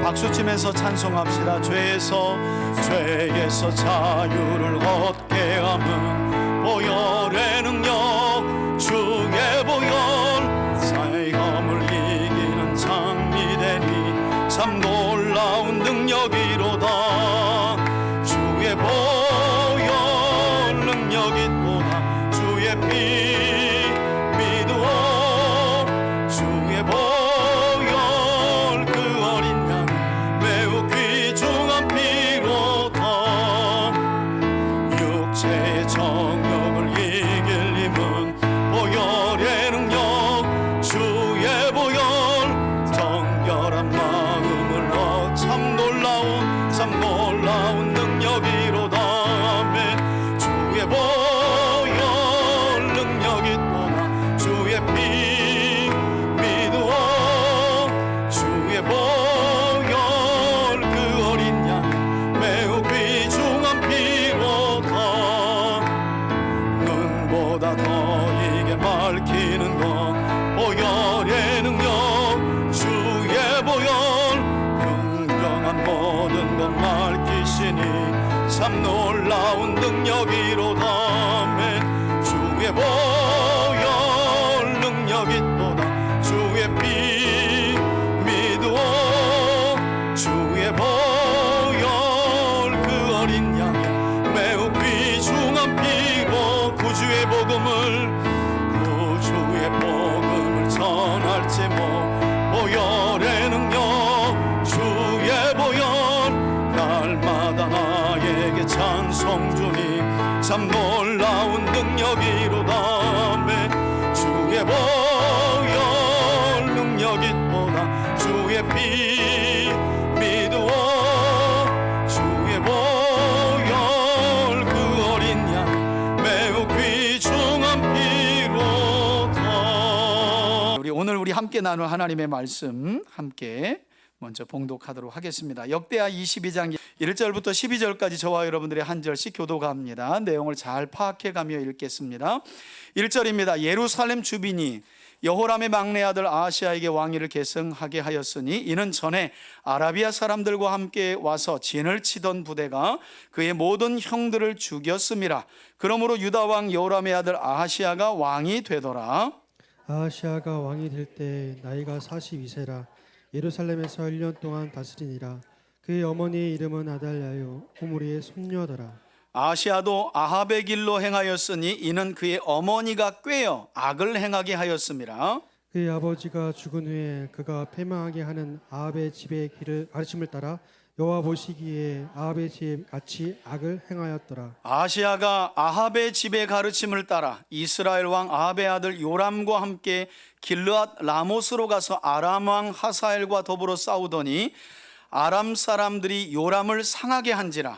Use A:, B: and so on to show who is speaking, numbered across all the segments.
A: 박수치면서 찬송합시다. 죄에서 자유를 얻게 함은 보혈의 능력, 주의 보혈, 사형을 이기는 장미되니 참 놀라운 능력이로다. 주의 보혈 능력이 또다. 주의 피 믿어. 주의 보혈 그 어린 양 매우 귀중한 피로다. 육체의 정욕을 이길 힘은 보혈의 능력, 주의 보혈, 정결한 마음을 얻 참 놀라운 능력이로다. 아멘. 주의 보혈 능력이 또다. 주의 피 믿어. 주의 보혈 그 어린 양 매우 귀중한 피로다. 눈보다 더 이게 밝히는 것 보혈의 능력, 주의 보혈, 모든 것 밝히시니 참 놀라운 능력이로다. 아멘. 주의 보혈 능력이 또다. 주의 피 믿어. 주의 보혈 그 어린 양의 매우 귀중한 피로 구주의 복음을 전할지모. 보혈의 능력, 주의 보혈, 날마다 나에게 찬송 주니 참 놀라운 능력이로다. 아멘. 주의 보혈 능력이 또다. 주의 피 믿어. 주의 보혈 그 어린 양 매우 귀중한 피로다. 오늘 함께 나눌 하나님의 말씀 함께 먼저 봉독하도록 하겠습니다. 역대하 22장 1절부터 12절까지 저와 여러분들이 한 절씩 교독합니다. 내용을 잘 파악해가며 읽겠습니다. 1절입니다. 예루살렘 주민이 여호람의 막내 아들 아하시아에게 왕위를 계승하게 하였으니 이는 전에 아라비아 사람들과 함께 와서 진을 치던 부대가 그의 모든 형들을 죽였음이라. 그러므로 유다 왕 여호람의 아들 아하시아가 왕이 되더라.
B: 아하시아가 왕이 될 때 나이가 42세라. 예루살렘에서 1년 동안 다스리니라. 그의 어머니의 이름은 아달랴요 오므리의 손녀더라.
A: 아하시아도 아합의 길로 행하였으니 이는 그의 어머니가 꾀어 악을 행하게 하였음이라.
B: 그의 아버지가 죽은 후에 그가 패망하게 하는 아합의 집의 길을 가르침을 따라 여호와 보시기에 아합의 집 같이 악을 행하였더라.
A: 아하시아가 아합의 집의 가르침을 따라 이스라엘 왕 아합의 아들 요람과 함께 길르앗 라못으로 가서 아람 왕 하사엘과 더불어 싸우더니 아람 사람들이 요람을 상하게 한지라.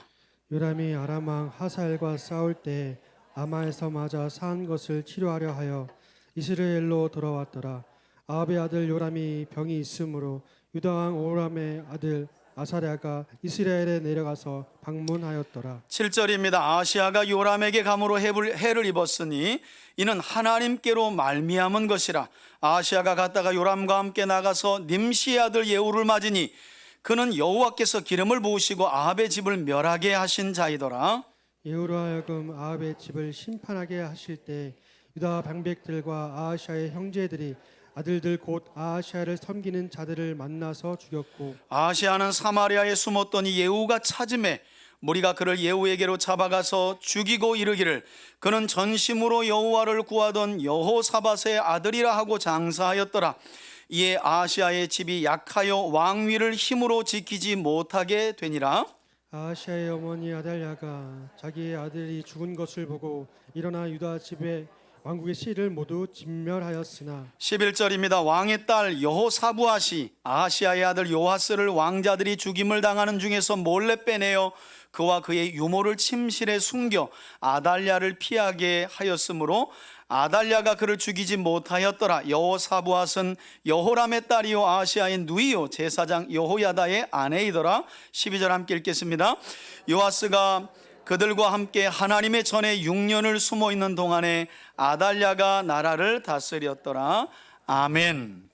B: 요람이 아람 왕 하사엘과 싸울 때 아마에서 맞아 상한 것을 치료하려 하여 이스라엘로 돌아왔더라. 아합의 아들 요람이 병이 있으므로 유다 왕 오람의 아들 아사랴가 이스라엘에 내려가서 방문하였더라.
A: 7절입니다. 아하시아가 요람에게 감으로 해를 입었으니 이는 하나님께로 말미암은 것이라. 아하시아가 갔다가 요람과 함께 나가서 님시의 아들 예후를 맞으니 그는 여호와께서 기름을 부으시고 아합의 집을 멸하게 하신 자이더라.
B: 예후로 하여금 아합의 집을 심판하게 하실 때 유다 방백들과 아하시아의 형제들이 아들들 곧 아하시아를 섬기는 자들을 만나서 죽였고
A: 아하시아는 사마리아에 숨었더니 예후가 찾음에 무리가 그를 예후에게로 잡아가서 죽이고 이르기를 그는 전심으로 여호와를 구하던 여호사밧의 아들이라 하고 장사하였더라. 이에 아하시아의 집이 약하여 왕위를 힘으로 지키지 못하게 되니라.
B: 아하시아의 어머니 아달랴가 자기의 아들이 죽은 것을 보고 일어나 유다 집에 왕국의 씨를 모두 진멸하였으나
A: 11절입니다. 왕의 딸 여호사부앗이 아하시아의 아들 요하스를 왕자들이 죽임을 당하는 중에서 몰래 빼내어 그와 그의 유모를 침실에 숨겨 아달랴를 피하게 하였으므로 아달랴가 그를 죽이지 못하였더라. 여호사부앗은 여호람의 딸이요 아하시아의 누이요 제사장 여호야다의 아내이더라. 12절 함께 읽겠습니다. 요하스가 그들과 함께 하나님의 전에 6년을 숨어 있는 동안에 아달랴가 나라를 다스렸더라. 아멘.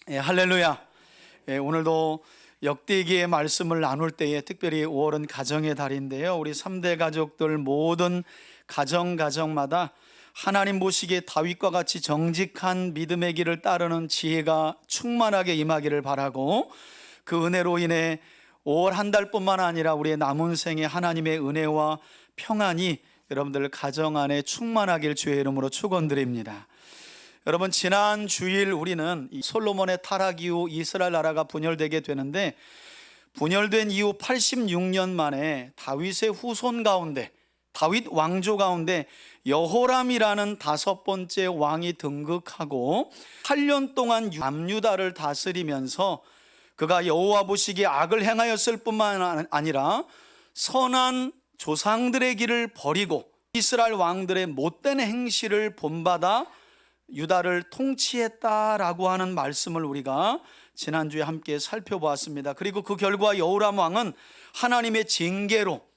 A: 예, 할렐루야. 오늘도 역대기의 말씀을 나눌 때에 특별히 5월은 가정의 달인데요, 우리 3대 가족들 모든 가정마다 하나님 보시기에 다윗과 같이 정직한 믿음의 길을 따르는 지혜가 충만하게 임하기를 바라고, 그 은혜로 인해 5월 한 달뿐만 아니라 우리의 남은 생에 하나님의 은혜와 평안이 여러분들 가정 안에 충만하길 주의 이름으로 축원드립니다. 여러분, 지난 주일 우리는 이 솔로몬의 타락 이후 이스라엘 나라가 분열되게 되는데, 분열된 이후 86년 만에 다윗의 후손 가운데, 다윗 왕조 가운데 여호람이라는 5번째 왕이 등극하고 8년 동안 남유다를 다스리면서 그가 여호와 보시기에 악을 행하였을 뿐만 아니라 선한 조상들의 길을 버리고 이스라엘 왕들의 못된 행실을 본받아 유다를 통치했다라고 하는 말씀을 우리가 지난주에 함께 살펴보았습니다. 그리고 그 결과 여호람 왕은 하나님의 징계로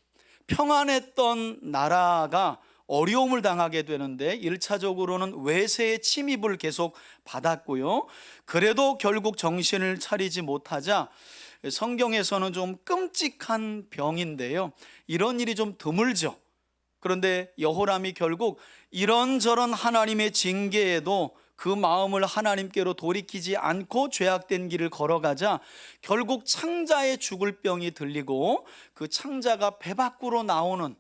A: 평안했던 나라가 어려움을 당하게 되는데, 1차적으로는 외세의 침입을 계속 받았고요. 그래도 결국 정신을 차리지 못하자 성경에서는 좀 끔찍한 병인데요, 이런 일이 좀 드물죠. 그런데 여호람이 결국 이런저런 하나님의 징계에도 그 마음을 하나님께로 돌이키지 않고 죄악된 길을 걸어가자 결국 창자에 죽을 병이 들리고 그 창자가 배 밖으로 나오는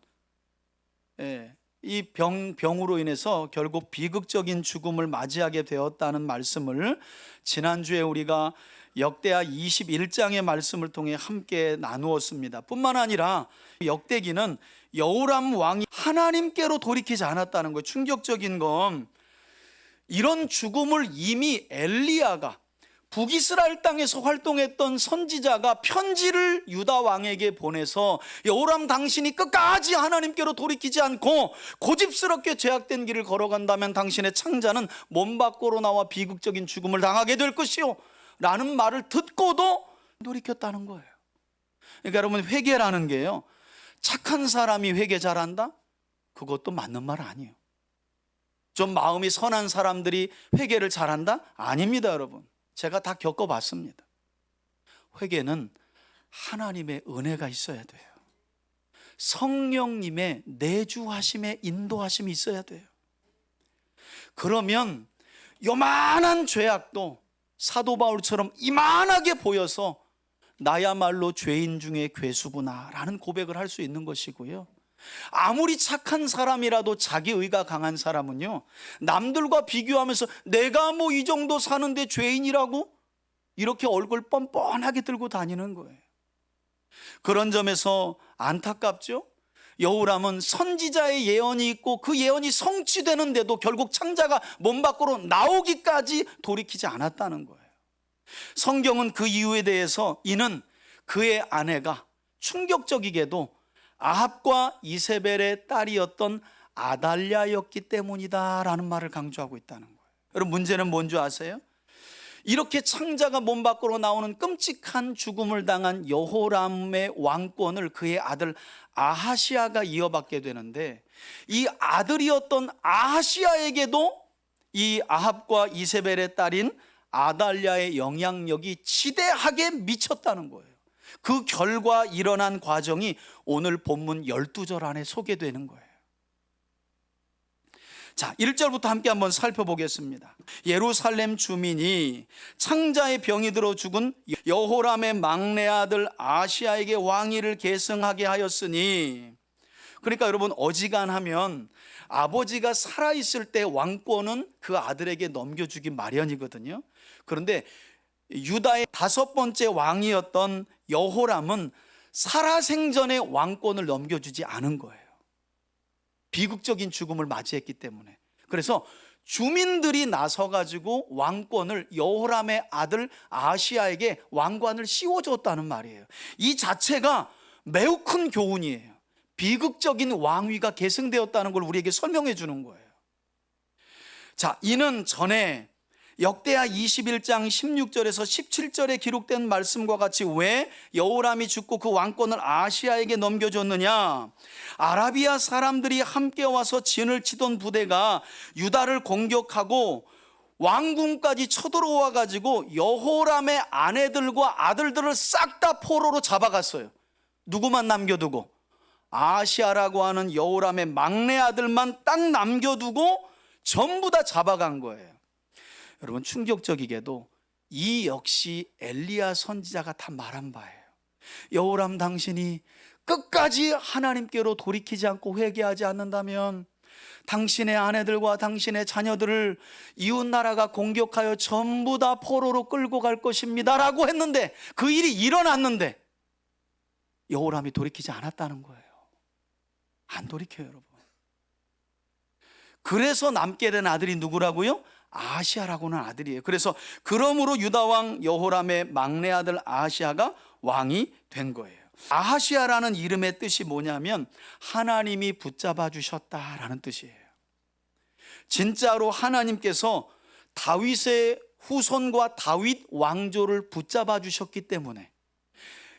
A: 이 병으로 인해서 결국 비극적인 죽음을 맞이하게 되었다는 말씀을 지난주에 우리가 역대하 21장의 말씀을 통해 함께 나누었습니다. 뿐만 아니라 역대기는 여호람 왕이 하나님께로 돌이키지 않았다는 거예요. 충격적인 건, 이런 죽음을 이미 엘리야가, 북이스라엘 땅에서 활동했던 선지자가 편지를 유다 왕에게 보내서, 여호람 당신이 끝까지 하나님께로 돌이키지 않고 고집스럽게 죄악된 길을 걸어간다면 당신의 창자는 몸 밖으로 나와 비극적인 죽음을 당하게 될 것이요 라는 말을 듣고도 돌이켰다는 거예요. 그러니까 여러분, 회개라는 게요, 착한 사람이 회개 잘한다? 그것도 맞는 말 아니에요. 좀 마음이 선한 사람들이 회개를 잘한다? 아닙니다, 여러분. 제가 다 겪어봤습니다. 회개는 하나님의 은혜가 있어야 돼요. 성령님의 내주하심의 인도하심이 있어야 돼요. 그러면 요만한 죄악도 사도 바울처럼 이만하게 보여서 나야말로 죄인 중에 괴수구나 라는 고백을 할 수 있는 것이고요, 아무리 착한 사람이라도 자기의가 강한 사람은요, 남들과 비교하면서 내가 뭐 이 정도 사는데 죄인이라고 이렇게 얼굴 뻔뻔하게 들고 다니는 거예요. 그런 점에서 안타깝죠. 여호람은 선지자의 예언이 있고 그 예언이 성취되는데도 결국 창자가 몸 밖으로 나오기까지 돌이키지 않았다는 거예요. 성경은 그 이유에 대해서 이는 그의 아내가 충격적이게도 아합과 이세벨의 딸이었던 아달랴였기 때문이다 라는 말을 강조하고 있다는 거예요. 여러분, 문제는 뭔지 아세요? 이렇게 창자가 몸 밖으로 나오는 끔찍한 죽음을 당한 여호람의 왕권을 그의 아들 아하시아가 이어받게 되는데, 이 아들이었던 아하시아에게도 이 아합과 이세벨의 딸인 아달랴의 영향력이 지대하게 미쳤다는 거예요. 그 결과 일어난 과정이 오늘 본문 12절 안에 소개되는 거예요. 자, 1절부터 함께 한번 살펴보겠습니다. 예루살렘 주민이 창자의 병이 들어 죽은 여호람의 막내 아들 아시아에게 왕위를 계승하게 하였으니, 그러니까 여러분, 어지간하면 아버지가 살아있을 때 왕권은 그 아들에게 넘겨주기 마련이거든요. 그런데 유다의 5번째 왕이었던 여호람은 살아생전에 왕권을 넘겨주지 않은 거예요. 비극적인 죽음을 맞이했기 때문에. 그래서 주민들이 나서가지고 왕권을 여호람의 아들 아시아에게 왕관을 씌워줬다는 말이에요. 이 자체가 매우 큰 교훈이에요. 비극적인 왕위가 계승되었다는 걸 우리에게 설명해 주는 거예요. 자, 이는 전에 역대하 21장 16절에서 17절에 기록된 말씀과 같이 왜 여호람이 죽고 그 왕권을 아시아에게 넘겨줬느냐? 아라비아 사람들이 함께 와서 진을 치던 부대가 유다를 공격하고 왕궁까지 쳐들어와 가지고 여호람의 아내들과 아들들을 싹 다 포로로 잡아갔어요. 누구만 남겨두고? 아하시아라고 하는 여호람의 막내 아들만 딱 남겨두고 전부 다 잡아간 거예요. 여러분, 충격적이게도 이 역시 엘리야 선지자가 다 말한 바예요. 여호람, 당신이 끝까지 하나님께로 돌이키지 않고 회개하지 않는다면 당신의 아내들과 당신의 자녀들을 이웃 나라가 공격하여 전부 다 포로로 끌고 갈 것입니다 라고 했는데, 그 일이 일어났는데 여호람이 돌이키지 않았다는 거예요. 안 돌이켜요, 여러분. 그래서 남게 된 아들이 누구라고요? 아하시아라고는 아들이에요. 그래서 그러므로 유다 왕 여호람의 막내 아들 아하시아가 왕이 된 거예요. 아하시아라는 이름의 뜻이 뭐냐면 하나님이 붙잡아 주셨다라는 뜻이에요. 진짜로 하나님께서 다윗의 후손과 다윗 왕조를 붙잡아 주셨기 때문에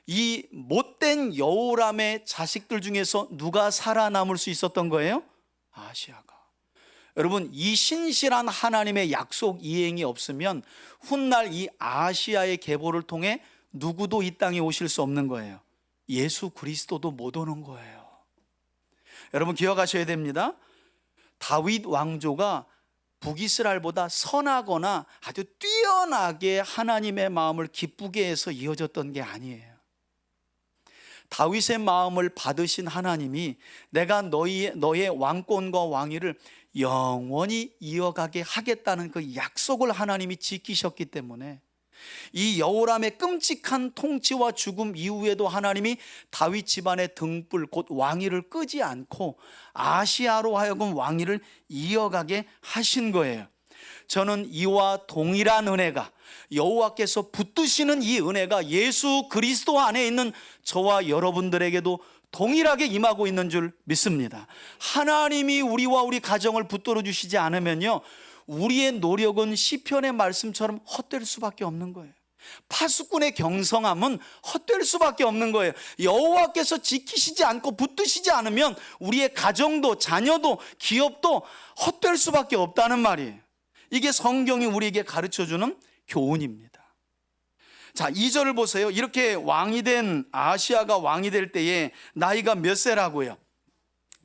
A: 이 못된 여호람의 자식들 중에서 누가 살아남을 수 있었던 거예요? 아하시아가. 여러분, 이 신실한 하나님의 약속 이행이 없으면 훗날 이 아하시아의 계보를 통해 누구도 이 땅에 오실 수 없는 거예요. 예수 그리스도도 못 오는 거예요. 여러분, 기억하셔야 됩니다. 다윗 왕조가 북이스라엘보다 선하거나 아주 뛰어나게 하나님의 마음을 기쁘게 해서 이어졌던 게 아니에요. 다윗의 마음을 받으신 하나님이 내가 너의 왕권과 왕위를 영원히 이어가게 하겠다는 그 약속을 하나님이 지키셨기 때문에 이 여호람의 끔찍한 통치와 죽음 이후에도 하나님이 다윗 집안의 등불 곧 왕위를 끄지 않고 아시아로 하여금 왕위를 이어가게 하신 거예요. 저는 이와 동일한 은혜가, 여호와께서 붙드시는 이 은혜가 예수 그리스도 안에 있는 저와 여러분들에게도 동일하게 임하고 있는 줄 믿습니다. 하나님이 우리와 우리 가정을 붙들어 주시지 않으면요, 우리의 노력은 시편의 말씀처럼 헛될 수밖에 없는 거예요. 파수꾼의 경성함은 헛될 수밖에 없는 거예요. 여호와께서 지키시지 않고 붙드시지 않으면 우리의 가정도 자녀도 기업도 헛될 수밖에 없다는 말이에요. 이게 성경이 우리에게 가르쳐주는 교훈입니다. 자, 2절을 보세요. 이렇게 왕이 된 아하시아가 왕이 될 때에 나이가 몇 세라고요?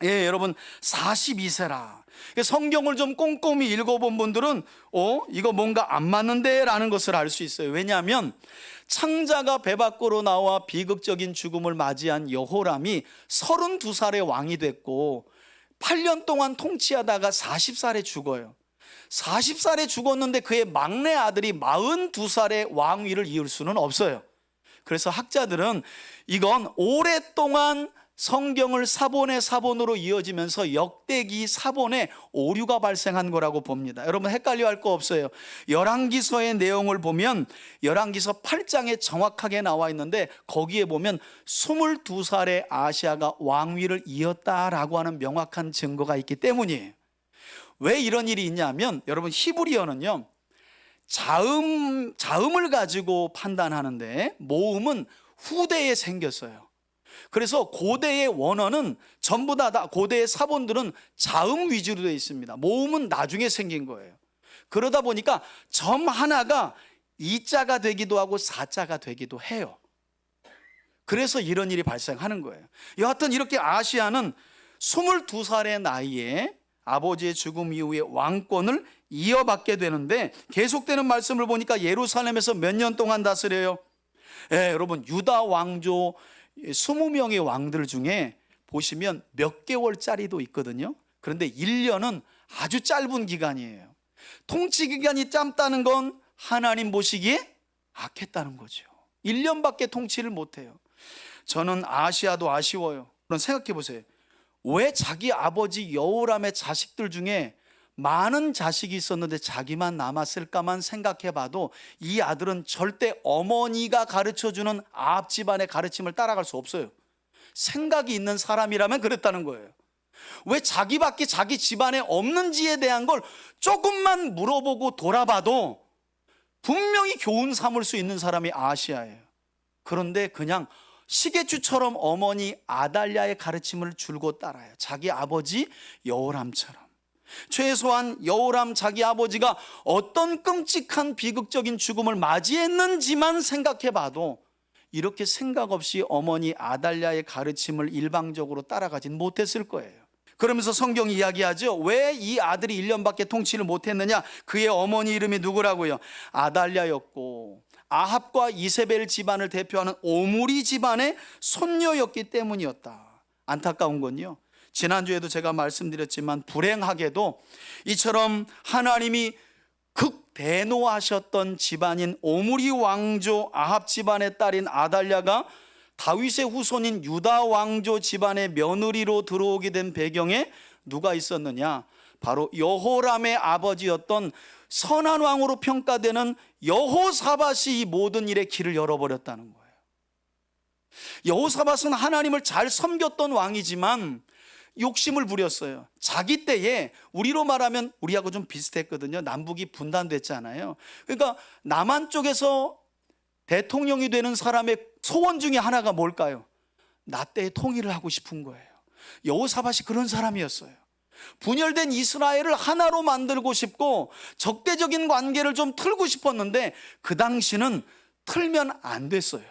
A: 예, 여러분 42세라. 성경을 좀 꼼꼼히 읽어본 분들은 이거 뭔가 안 맞는데 라는 것을 알 수 있어요. 왜냐하면 창자가 배 밖으로 나와 비극적인 죽음을 맞이한 여호람이 32살에 왕이 됐고 8년 동안 통치하다가 40살에 죽어요. 40살에 죽었는데 그의 막내 아들이 42살에 왕위를 이을 수는 없어요. 그래서 학자들은 이건 오랫동안 성경을 사본의 사본으로 이어지면서 역대기 사본에 오류가 발생한 거라고 봅니다. 여러분, 헷갈려 할 거 없어요. 열왕기서의 내용을 보면 열왕기서 8장에 정확하게 나와 있는데 거기에 보면 22살에 아하시아가 왕위를 이었다라고 하는 명확한 증거가 있기 때문이에요. 왜 이런 일이 있냐면 여러분, 히브리어는요 자음을 가지고 판단하는데 모음은 후대에 생겼어요. 그래서 고대의 원어는 전부 다 고대의 사본들은 자음 위주로 되어 있습니다. 모음은 나중에 생긴 거예요. 그러다 보니까 점 하나가 이자가 되기도 하고 사자가 되기도 해요. 그래서 이런 일이 발생하는 거예요. 여하튼 이렇게 아하시아는 22살의 나이에 아버지의 죽음 이후에 왕권을 이어받게 되는데 계속되는 말씀을 보니까 예루살렘에서 몇 년 동안 다스려요? 여러분, 유다 왕조 20명의 왕들 중에 보시면 몇 개월짜리도 있거든요. 그런데 1년은 아주 짧은 기간이에요. 통치 기간이 짧다는 건 하나님 보시기에 악했다는 거죠. 1년밖에 통치를 못해요. 저는 아하시아도 아쉬워요. 그럼 생각해 보세요. 왜 자기 아버지 여호람의 자식들 중에 많은 자식이 있었는데 자기만 남았을까만 생각해 봐도 이 아들은 절대 어머니가 가르쳐주는 아합 집안의 가르침을 따라갈 수 없어요. 생각이 있는 사람이라면 그랬다는 거예요. 왜 자기밖에 자기 집안에 없는지에 대한 걸 조금만 물어보고 돌아봐도 분명히 교훈 삼을 수 있는 사람이 아하시아예요. 그런데 그냥 시계추처럼 어머니 아달랴의 가르침을 줄곧 따라요. 자기 아버지 여호람처럼. 최소한 여호람 자기 아버지가 어떤 끔찍한 비극적인 죽음을 맞이했는지만 생각해봐도 이렇게 생각 없이 어머니 아달랴의 가르침을 일방적으로 따라가진 못했을 거예요. 그러면서 성경이 이야기하죠. 왜 이 아들이 1년밖에 통치를 못했느냐? 그의 어머니 이름이 누구라고요? 아달랴였고 아합과 이세벨 집안을 대표하는 오므리 집안의 손녀였기 때문이었다. 안타까운 건요, 지난주에도 제가 말씀드렸지만 불행하게도 이처럼 하나님이 극대노하셨던 집안인 오므리 왕조 아합 집안의 딸인 아달랴가 다윗의 후손인 유다 왕조 집안의 며느리로 들어오게 된 배경에 누가 있었느냐? 바로 여호람의 아버지였던 선한 왕으로 평가되는 여호사밧이 이 모든 일의 길을 열어버렸다는 거예요. 여호사밧은 하나님을 잘 섬겼던 왕이지만 욕심을 부렸어요. 자기 때에 우리로 말하면 우리하고 좀 비슷했거든요. 남북이 분단됐잖아요. 그러니까 남한 쪽에서 대통령이 되는 사람의 소원 중에 하나가 뭘까요? 나 때에 통일을 하고 싶은 거예요. 여호사밧이 그런 사람이었어요. 분열된 이스라엘을 하나로 만들고 싶고 적대적인 관계를 좀 틀고 싶었는데 그 당시는 틀면 안 됐어요.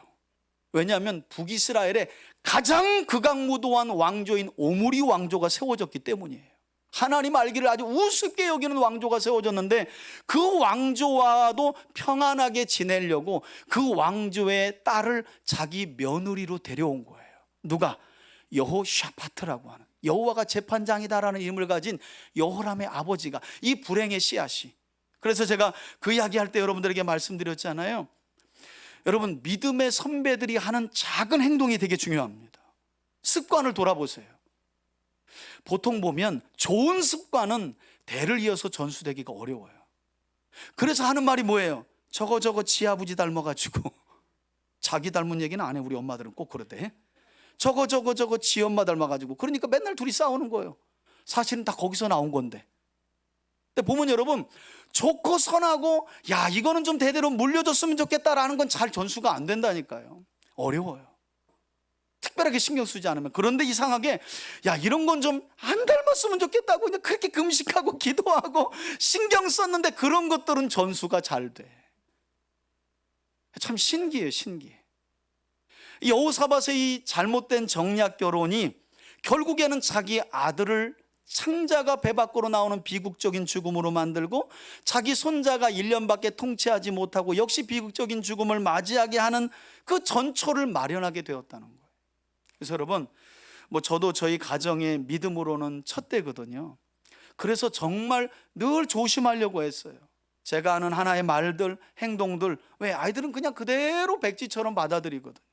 A: 왜냐하면 북이스라엘에 가장 극악무도한 왕조인 오므리 왕조가 세워졌기 때문이에요. 하나님 알기를 아주 우습게 여기는 왕조가 세워졌는데 그 왕조와도 평안하게 지내려고 그 왕조의 딸을 자기 며느리로 데려온 거예요. 누가? 여호샤파트라고 하는, 여호와가 재판장이다라는 이름을 가진 여호람의 아버지가 이 불행의 씨앗이. 그래서 제가 그 이야기할 때 여러분들에게 말씀드렸잖아요. 여러분, 믿음의 선배들이 하는 작은 행동이 되게 중요합니다. 습관을 돌아보세요. 보통 보면 좋은 습관은 대를 이어서 전수되기가 어려워요. 그래서 하는 말이 뭐예요? 저거 지 아버지 닮아가지고 자기 닮은 얘기는 안 해. 우리 엄마들은 꼭 그러대. 저거 지 엄마 닮아가지고. 그러니까 맨날 둘이 싸우는 거예요. 사실은 다 거기서 나온 건데. 근데 보면 여러분, 좋고 선하고 야 이거는 좀 대대로 물려줬으면 좋겠다라는 건 잘 전수가 안 된다니까요. 어려워요. 특별하게 신경 쓰지 않으면. 그런데 이상하게 야 이런 건 좀 안 닮았으면 좋겠다고 그냥 그렇게 금식하고 기도하고 신경 썼는데 그런 것들은 전수가 잘 돼. 참 신기해요. 신기해. 여호사밧의 이 잘못된 정략 결혼이 결국에는 자기 아들을 창자가 배 밖으로 나오는 비극적인 죽음으로 만들고 자기 손자가 1년밖에 통치하지 못하고 역시 비극적인 죽음을 맞이하게 하는 그 전초를 마련하게 되었다는 거예요. 그래서 여러분, 저도 저희 가정의 믿음으로는 첫째거든요. 그래서 정말 늘 조심하려고 했어요. 제가 하는 하나의 말들, 행동들, 왜 아이들은 그냥 그대로 백지처럼 받아들이거든요.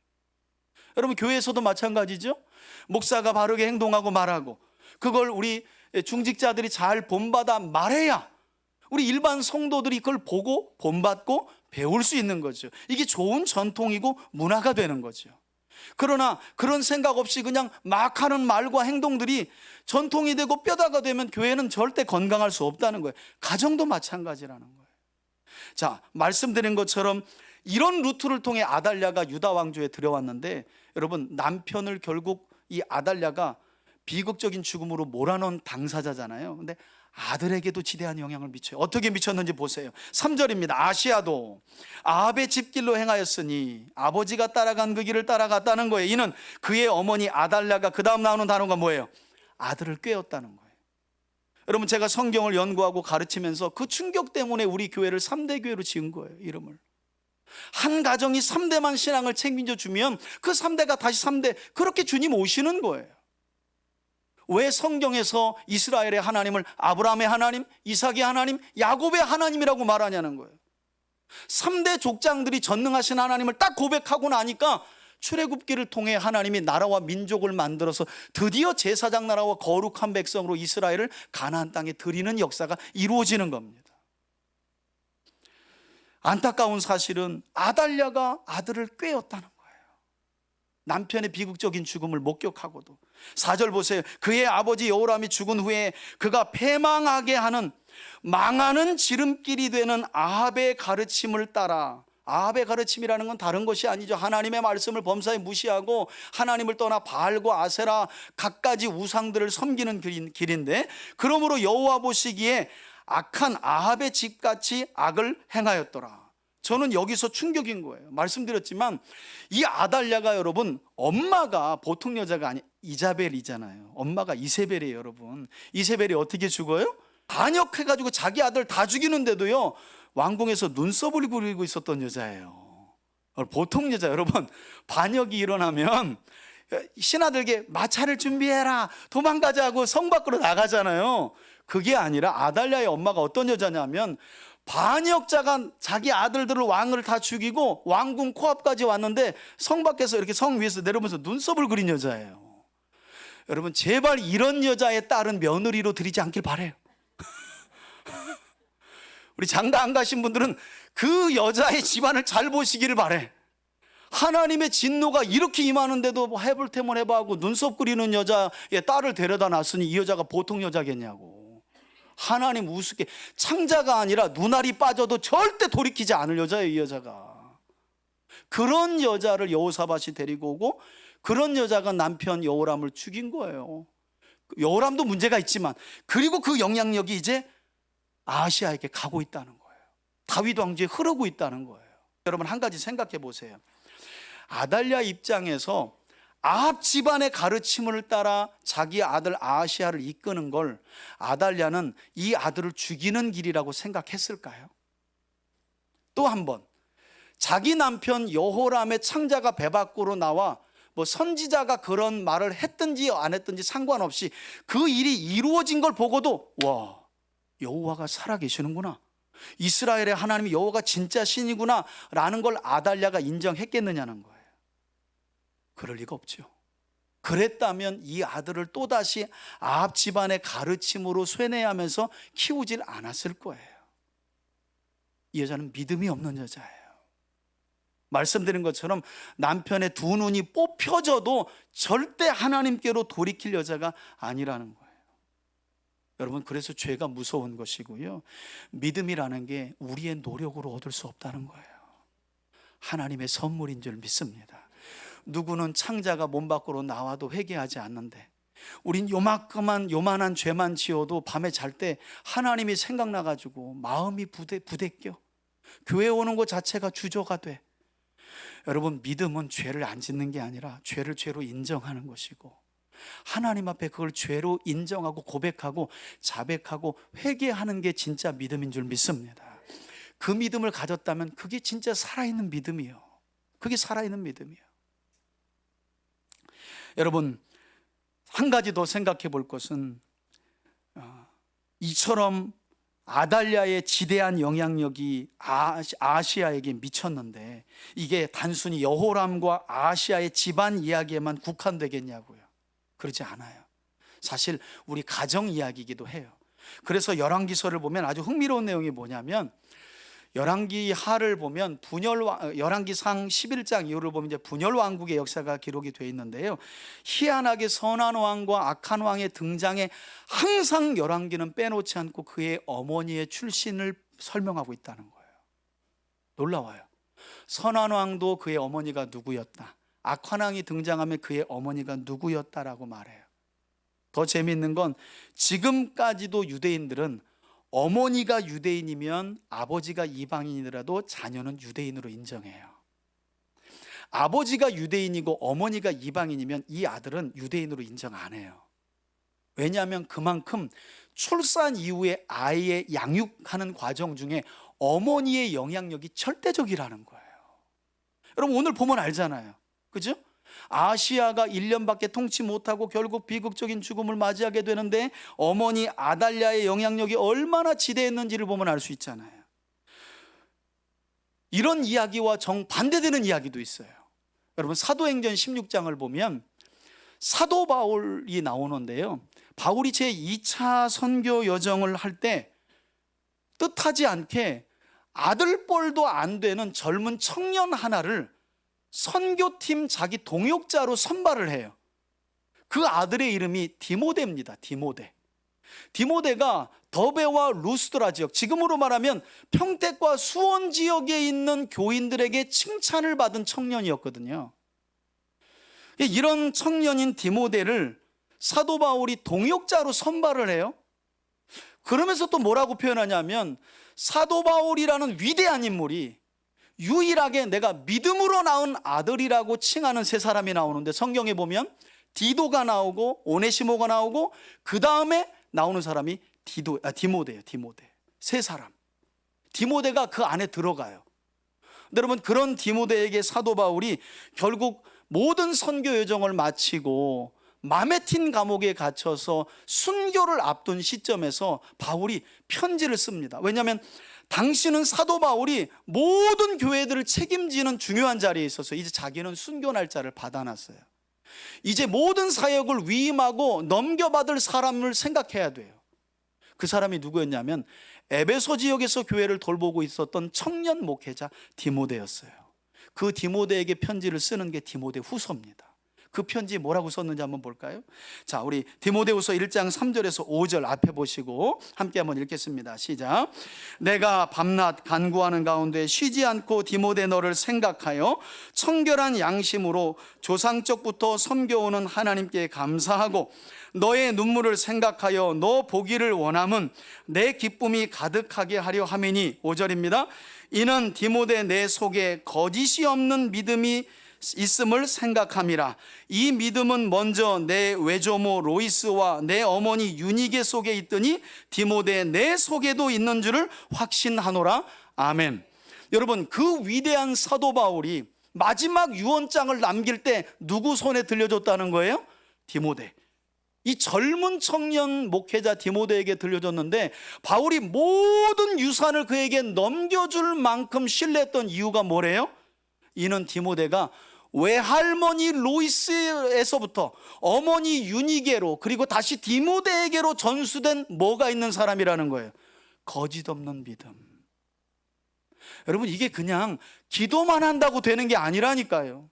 A: 여러분, 교회에서도 마찬가지죠. 목사가 바르게 행동하고 말하고 그걸 우리 중직자들이 잘 본받아 말해야 우리 일반 성도들이 그걸 보고 본받고 배울 수 있는 거죠. 이게 좋은 전통이고 문화가 되는 거죠. 그러나 그런 생각 없이 그냥 막 하는 말과 행동들이 전통이 되고 뼈다가 되면 교회는 절대 건강할 수 없다는 거예요. 가정도 마찬가지라는 거예요. 자, 말씀드린 것처럼 이런 루트를 통해 아달랴가 유다 왕조에 들어왔는데 여러분, 남편을 결국 이 아달랴가 비극적인 죽음으로 몰아넣은 당사자잖아요. 근데 아들에게도 지대한 영향을 미쳐요. 어떻게 미쳤는지 보세요. 3절입니다. 아시아도 아합의 집길로 행하였으니 아버지가 따라간 그 길을 따라갔다는 거예요. 이는 그의 어머니 아달랴가, 그 다음 나오는 단어가 뭐예요? 아들을 꾀었다는 거예요. 여러분, 제가 성경을 연구하고 가르치면서 그 충격 때문에 우리 교회를 3대 교회로 지은 거예요. 이름을. 한 가정이 3대만 신앙을 책임져 주면 그 3대가 다시 3대, 그렇게 주님 오시는 거예요. 왜 성경에서 이스라엘의 하나님을 아브라함의 하나님, 이삭의 하나님, 야곱의 하나님이라고 말하냐는 거예요. 3대 족장들이 전능하신 하나님을 딱 고백하고 나니까 출애굽기를 통해 하나님이 나라와 민족을 만들어서 드디어 제사장 나라와 거룩한 백성으로 이스라엘을 가나안 땅에 들이는 역사가 이루어지는 겁니다. 안타까운 사실은 아달랴가 아들을 꾀었다는 거예요. 남편의 비극적인 죽음을 목격하고도. 4절 보세요. 그의 아버지 여호람이 죽은 후에 그가 패망하게 하는 망하는 지름길이 되는 아합의 가르침을 따라 아합의 가르침이라는 건 다른 것이 아니죠. 하나님의 말씀을 범사에 무시하고 하나님을 떠나 바알과 아세라 갖가지 우상들을 섬기는 길인데, 그러므로 여호와 보시기에 악한 아합의 집같이 악을 행하였더라. 저는 여기서 충격인 거예요. 말씀드렸지만 이 아달랴가 여러분, 엄마가 보통 여자가 아니, 이자벨이잖아요. 엄마가 이세벨이에요. 여러분, 이세벨이 어떻게 죽어요? 반역해가지고 자기 아들 다 죽이는데도요 왕궁에서 눈썹을 그리고 있었던 여자예요. 보통 여자, 여러분, 반역이 일어나면 신하들에게 마차를 준비해라, 도망가자고 성 밖으로 나가잖아요. 그게 아니라 아달랴의 엄마가 어떤 여자냐면, 반역자가 자기 아들들을 왕을 다 죽이고 왕궁 코앞까지 왔는데 성 밖에서 이렇게 성 위에서 내려오면서 눈썹을 그린 여자예요. 여러분, 제발 이런 여자의 딸은 며느리로 드리지 않길 바라요. 우리 장가 안 가신 분들은 그 여자의 집안을 잘 보시기를 바래. 하나님의 진노가 이렇게 임하는데도 뭐 해볼 테면 해봐 하고 눈썹 그리는 여자의 딸을 데려다 놨으니 이 여자가 보통 여자겠냐고. 하나님 우습게, 창자가 아니라 눈알이 빠져도 절대 돌이키지 않을 여자예요, 이 여자가. 그런 여자를 여호사밧이 데리고 오고, 그런 여자가 남편 여호람을 죽인 거예요. 여호람도 문제가 있지만, 그리고 그 영향력이 이제 아하시아에게 가고 있다는 거예요. 다윗 왕조에 흐르고 있다는 거예요. 여러분, 한 가지 생각해 보세요. 아달랴 입장에서 아합 집안의 가르침을 따라 자기 아들 아하시아를 이끄는 걸 아달랴는 이 아들을 죽이는 길이라고 생각했을까요? 또 한 번, 자기 남편 여호람의 창자가 배 밖으로 나와 뭐 선지자가 그런 말을 했든지 안 했든지 상관없이 그 일이 이루어진 걸 보고도 와, 여호와가 살아계시는구나, 이스라엘의 하나님 여호와가 진짜 신이구나 라는 걸 아달랴가 인정했겠느냐는 거예요. 그럴 리가 없죠. 그랬다면 이 아들을 또다시 아합 집안의 가르침으로 쇠뇌하면서 키우질 않았을 거예요. 이 여자는 믿음이 없는 여자예요. 말씀드린 것처럼 남편의 두 눈이 뽑혀져도 절대 하나님께로 돌이킬 여자가 아니라는 거예요. 여러분, 그래서 죄가 무서운 것이고요, 믿음이라는 게 우리의 노력으로 얻을 수 없다는 거예요. 하나님의 선물인 줄 믿습니다. 누구는 창자가 몸 밖으로 나와도 회개하지 않는데, 우린 요만한 죄만 지어도 밤에 잘 때 하나님이 생각나가지고 마음이 부대껴. 교회 오는 것 자체가 주저가 돼. 여러분, 믿음은 죄를 안 짓는 게 아니라 죄를 죄로 인정하는 것이고, 하나님 앞에 그걸 죄로 인정하고 고백하고 자백하고 회개하는 게 진짜 믿음인 줄 믿습니다. 그 믿음을 가졌다면 그게 진짜 살아있는 믿음이에요. 그게 살아있는 믿음이에요. 여러분, 한 가지 더 생각해 볼 것은, 이처럼 아달랴의 지대한 영향력이 아하시아에게 미쳤는데 이게 단순히 여호람과 아하시아의 집안 이야기에만 국한되겠냐고요. 그렇지 않아요. 사실 우리 가정 이야기이기도 해요. 그래서 열왕기서를 보면 아주 흥미로운 내용이 뭐냐면, 열왕기하를 보면 열왕기상 11장 이후를 보면 이제 분열 왕국의 역사가 기록이 되어 있는데요, 희한하게 선한 왕과 악한 왕의 등장에 항상 열왕기는 빼놓지 않고 그의 어머니의 출신을 설명하고 있다는 거예요. 놀라워요. 선한 왕도 그의 어머니가 누구였다, 악한 왕이 등장하면 그의 어머니가 누구였다라고 말해요. 더 재미있는 건 지금까지도 유대인들은 어머니가 유대인이면 아버지가 이방인이라도 자녀는 유대인으로 인정해요. 아버지가 유대인이고 어머니가 이방인이면 이 아들은 유대인으로 인정 안 해요. 왜냐하면 그만큼 출산 이후에 아이의 양육하는 과정 중에 어머니의 영향력이 절대적이라는 거예요. 여러분, 오늘 보면 알잖아요. 그죠? 아시아가 1년밖에 통치 못하고 결국 비극적인 죽음을 맞이하게 되는데 어머니 아달랴의 영향력이 얼마나 지대했는지를 보면 알 수 있잖아요. 이런 이야기와 정반대되는 이야기도 있어요. 여러분, 사도행전 16장을 보면 사도 바울이 나오는데요, 바울이 제2차 선교 여정을 할 때 뜻하지 않게 아들뻘도 안 되는 젊은 청년 하나를 선교팀 자기 동역자로 선발을 해요. 그 아들의 이름이 디모데입니다. 디모데. 디모데가 더베와 루스드라 지역, 지금으로 말하면 평택과 수원 지역에 있는 교인들에게 칭찬을 받은 청년이었거든요. 이런 청년인 디모데를 사도 바울이 동역자로 선발을 해요. 그러면서 또 뭐라고 표현하냐면, 사도 바울이라는 위대한 인물이 유일하게 내가 믿음으로 낳은 아들이라고 칭하는 세 사람이 나오는데, 성경에 보면 디도가 나오고 오네시모가 나오고 그 다음에 나오는 사람이 디모데예요. 디모데. 세 사람. 디모데가 그 안에 들어가요. 근데 여러분, 그런 디모데에게 사도 바울이 결국 모든 선교 여정을 마치고 마메틴 감옥에 갇혀서 순교를 앞둔 시점에서 바울이 편지를 씁니다. 왜냐하면 당시는 사도 바울이 모든 교회들을 책임지는 중요한 자리에 있어서 이제 자기는 순교 날짜를 받아놨어요. 이제 모든 사역을 위임하고 넘겨받을 사람을 생각해야 돼요. 그 사람이 누구였냐면 에베소 지역에서 교회를 돌보고 있었던 청년 목회자 디모데였어요. 그 디모데에게 편지를 쓰는 게 디모데 후서입니다. 그 편지 뭐라고 썼는지 한번 볼까요? 자, 우리 디모데후서 1장 3절에서 5절 앞에 보시고 함께 한번 읽겠습니다. 시작. 내가 밤낮 간구하는 가운데 쉬지 않고 디모데 너를 생각하여 청결한 양심으로 조상적부터 섬겨오는 하나님께 감사하고 너의 눈물을 생각하여 너 보기를 원함은 내 기쁨이 가득하게 하려 함이니. 5절입니다. 이는 디모데 내 속에 거짓이 없는 믿음이 있음을 생각함이라. 이 믿음은 먼저 내 외조모 로이스와 내 어머니 유니게 속에 있더니 디모데 내 속에도 있는 줄을 확신하노라. 아멘. 여러분, 그 위대한 사도 바울이 마지막 유언장을 남길 때 누구 손에 들려줬다는 거예요? 디모데. 이 젊은 청년 목회자 디모데에게 들려줬는데, 바울이 모든 유산을 그에게 넘겨줄 만큼 신뢰했던 이유가 뭐래요? 이는 디모데가 외할머니 로이스에서부터 어머니 유니게로 그리고 다시 디모데에게로 전수된 뭐가 있는 사람이라는 거예요. 거짓 없는 믿음. 여러분, 이게 그냥 기도만 한다고 되는 게 아니라니까요.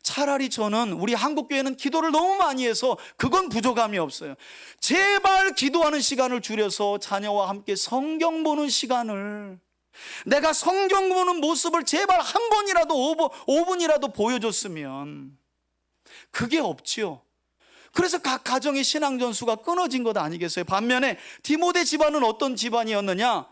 A: 차라리 저는 우리 한국교회는 기도를 너무 많이 해서 그건 부족함이 없어요. 제발 기도하는 시간을 줄여서 자녀와 함께 성경 보는 시간을, 내가 성경 보는 모습을 제발 한 번이라도 5분이라도 보여줬으면. 그게 없지요. 그래서 각 가정의 신앙 전수가 끊어진 것 아니겠어요? 반면에 디모데 집안은 어떤 집안이었느냐?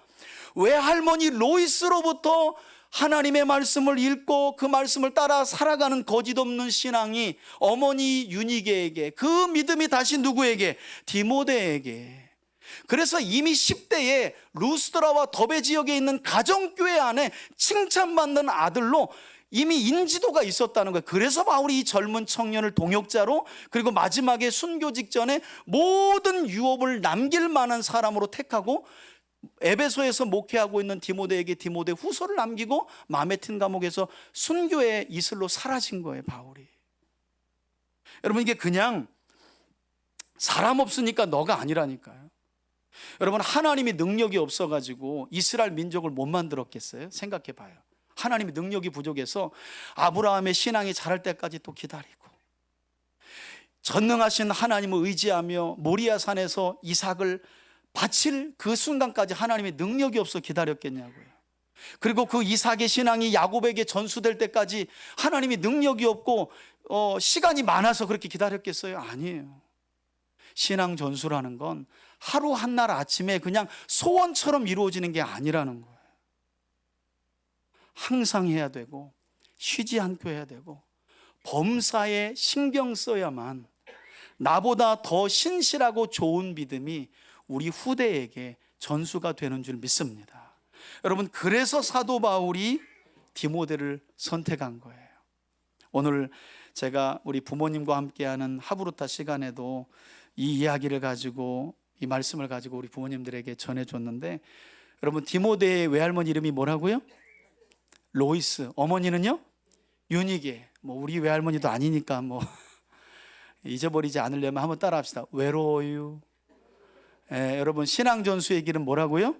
A: 외할머니 로이스로부터 하나님의 말씀을 읽고 그 말씀을 따라 살아가는 거짓 없는 신앙이 어머니 유니게에게, 그 믿음이 다시 누구에게? 디모데에게. 그래서 이미 10대에 루스드라와 더베 지역에 있는 가정교회 안에 칭찬받는 아들로 이미 인지도가 있었다는 거예요. 그래서 바울이 이 젊은 청년을 동역자로, 그리고 마지막에 순교 직전에 모든 유업을 남길 만한 사람으로 택하고 에베소에서 목회하고 있는 디모데에게 디모데 후서를 남기고 마메틴 감옥에서 순교의 이슬로 사라진 거예요, 바울이. 여러분, 이게 그냥 사람 없으니까 너가 아니라니까요. 여러분, 하나님이 능력이 없어가지고 이스라엘 민족을 못 만들었겠어요? 생각해 봐요. 하나님이 능력이 부족해서 아브라함의 신앙이 자랄 때까지 또 기다리고, 전능하신 하나님을 의지하며 모리아 산에서 이삭을 바칠 그 순간까지 하나님의 능력이 없어 기다렸겠냐고요. 그리고 그 이삭의 신앙이 야곱에게 전수될 때까지 하나님이 능력이 없고 시간이 많아서 그렇게 기다렸겠어요? 아니에요. 신앙 전수라는 건 하루 한날 아침에 그냥 소원처럼 이루어지는 게 아니라는 거예요. 항상 해야 되고 쉬지 않고 해야 되고 범사에 신경 써야만 나보다 더 신실하고 좋은 믿음이 우리 후대에게 전수가 되는 줄 믿습니다. 여러분, 그래서 사도 바울이 디모데를 선택한 거예요. 오늘 제가 우리 부모님과 함께하는 하브루타 시간에도 이 이야기를 가지고, 이 말씀을 가지고 우리 부모님들에게 전해줬는데, 여러분, 디모데의 외할머니 이름이 뭐라고요? 로이스. 어머니는요? 유니게. 우리 외할머니도 아니니까 잊어버리지 않으려면 한번 따라합시다. 외로워요. 여러분, 신앙 전수의 길은 뭐라고요?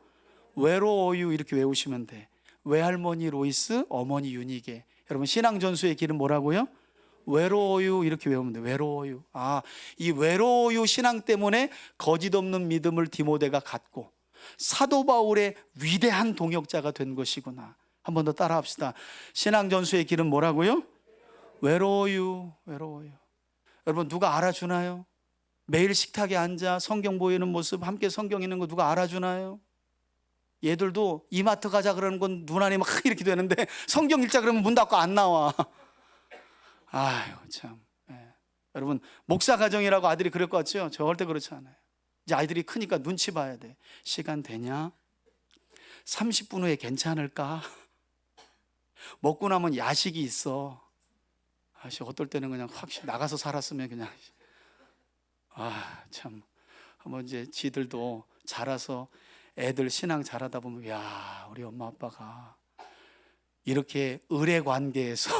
A: 외로워요. 이렇게 외우시면 돼. 외할머니 로이스, 어머니 유니게. 여러분, 신앙 전수의 길은 뭐라고요? 외로워요 이렇게 외우면 돼. 외로워요. 이 외로워요 신앙 때문에 거짓 없는 믿음을 디모데가 갖고 사도 바울의 위대한 동역자가 된 것이구나. 한 번 더 따라 합시다. 신앙 전수의 길은 뭐라고요? 외로워요. 외로워요. 여러분, 누가 알아주나요? 매일 식탁에 앉아 성경 보이는 모습, 함께 성경 읽는 거 누가 알아주나요? 얘들도 이마트 가자 그러는 건 눈안에 막 이렇게 되는데 성경 읽자 그러면 문 닫고 안 나와. 아유 참. 여러분, 목사 가정이라고 아들이 그럴 것 같죠? 절대 그렇지 않아요. 이제 아이들이 크니까 눈치 봐야 돼. 시간 되냐? 30분 후에 괜찮을까? 먹고 나면 야식이 있어. 어떨 때는 그냥 확 나가서 살았으면 그냥. 참. 한번 이제 지들도 자라서 애들 신앙 잘하다 보면, 야, 우리 엄마 아빠가 이렇게 의뢰 관계에서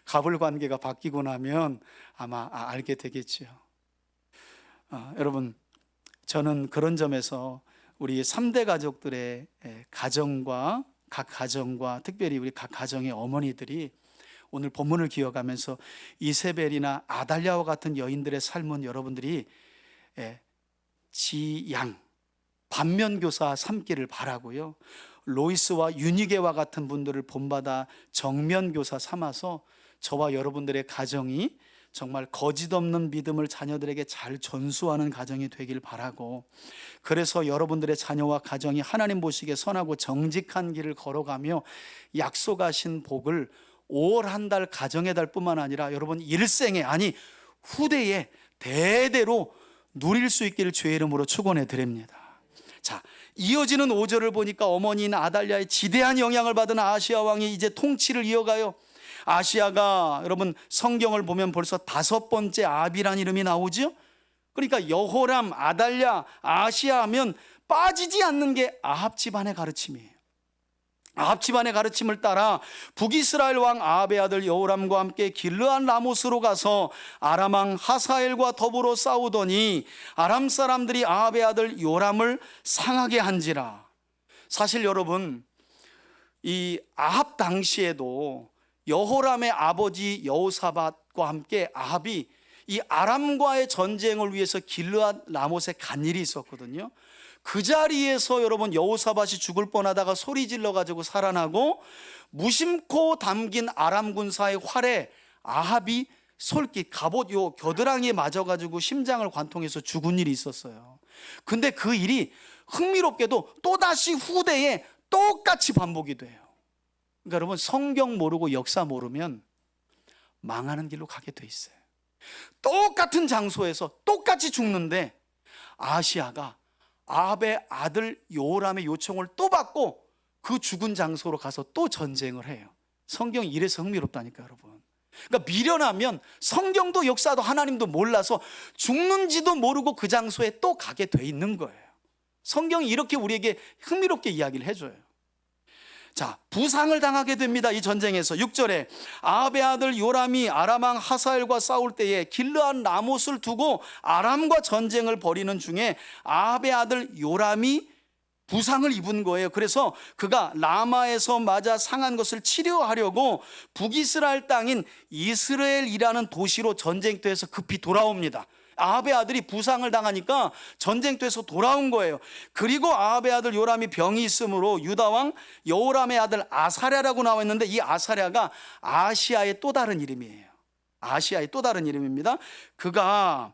A: 갑을 관계가 바뀌고 나면 아마 알게 되겠지요. 여러분, 저는 그런 점에서 우리 3대 가족들의 가정과 각 가정과 특별히 우리 각 가정의 어머니들이 오늘 본문을 기억하면서 이세벨이나 아달랴와 같은 여인들의 삶은 여러분들이 지양, 반면교사 삼기를 바라고요. 로이스와 유니게와 같은 분들을 본받아 정면교사 삼아서 저와 여러분들의 가정이 정말 거짓 없는 믿음을 자녀들에게 잘 전수하는 가정이 되길 바라고, 그래서 여러분들의 자녀와 가정이 하나님 보시기에 선하고 정직한 길을 걸어가며 약속하신 복을 5월 한 달 가정의 달 뿐만 아니라 여러분 일생에, 아니 후대에 대대로 누릴 수 있기를 주의 이름으로 축원해 드립니다. 자, 이어지는 5절을 보니까 어머니인 아달랴의 지대한 영향을 받은 아시아 왕이 이제 통치를 이어가요. 아시아가 여러분 성경을 보면 벌써 5번째 아비란 이름이 나오죠. 그러니까 여호람, 아달랴, 아시아 하면 빠지지 않는 게 아합 집안의 가르침이에요. 아합 집안의 가르침을 따라 북이스라엘 왕 아합의 아들 여호람과 함께 길르앗 라모스로 가서 아람 왕 하사엘과 더불어 싸우더니 아람 사람들이 아합의 아들 요람을 상하게 한지라. 사실 여러분, 이 아합 당시에도 여호람의 아버지 여호사밧과 함께 아합이 이 아람과의 전쟁을 위해서 길르앗 라못에 간 일이 있었거든요. 그 자리에서 여러분 여호사밧이 죽을 뻔하다가 소리 질러가지고 살아나고 무심코 담긴 아람 군사의 활에 아합이 솔깃 갑옷 요 겨드랑이에 맞아가지고 심장을 관통해서 죽은 일이 있었어요. 근데 그 일이 흥미롭게도 또다시 후대에 똑같이 반복이 돼요. 그러니까 여러분, 성경 모르고 역사 모르면 망하는 길로 가게 돼 있어요. 똑같은 장소에서 똑같이 죽는데 아시아가 아합의 아들 요람의 요청을 또 받고 그 죽은 장소로 가서 또 전쟁을 해요. 성경이 이래서 흥미롭다니까 여러분. 그러니까 미련하면 성경도 역사도 하나님도 몰라서 죽는지도 모르고 그 장소에 또 가게 돼 있는 거예요. 성경이 이렇게 우리에게 흥미롭게 이야기를 해줘요. 자, 부상을 당하게 됩니다. 이 전쟁에서 6절에 아합의 아들 요람이 아람 왕 하사엘과 싸울 때에 길르앗 라못을 두고 아람과 전쟁을 벌이는 중에 아합의 아들 요람이 부상을 입은 거예요. 그래서 그가 라마에서 맞아 상한 것을 치료하려고 북이스라엘 땅인 이스라엘이라는 도시로 전쟁터에서 급히 돌아옵니다. 아합의 아들이 부상을 당하니까 전쟁터에서 돌아온 거예요. 그리고 아합의 아들 요람이 병이 있으므로 유다왕 여호람의 아들 아사랴라고 나와 있는데, 이 아사랴가 아시아의 또 다른 이름이에요. 아시아의 또 다른 이름입니다. 그가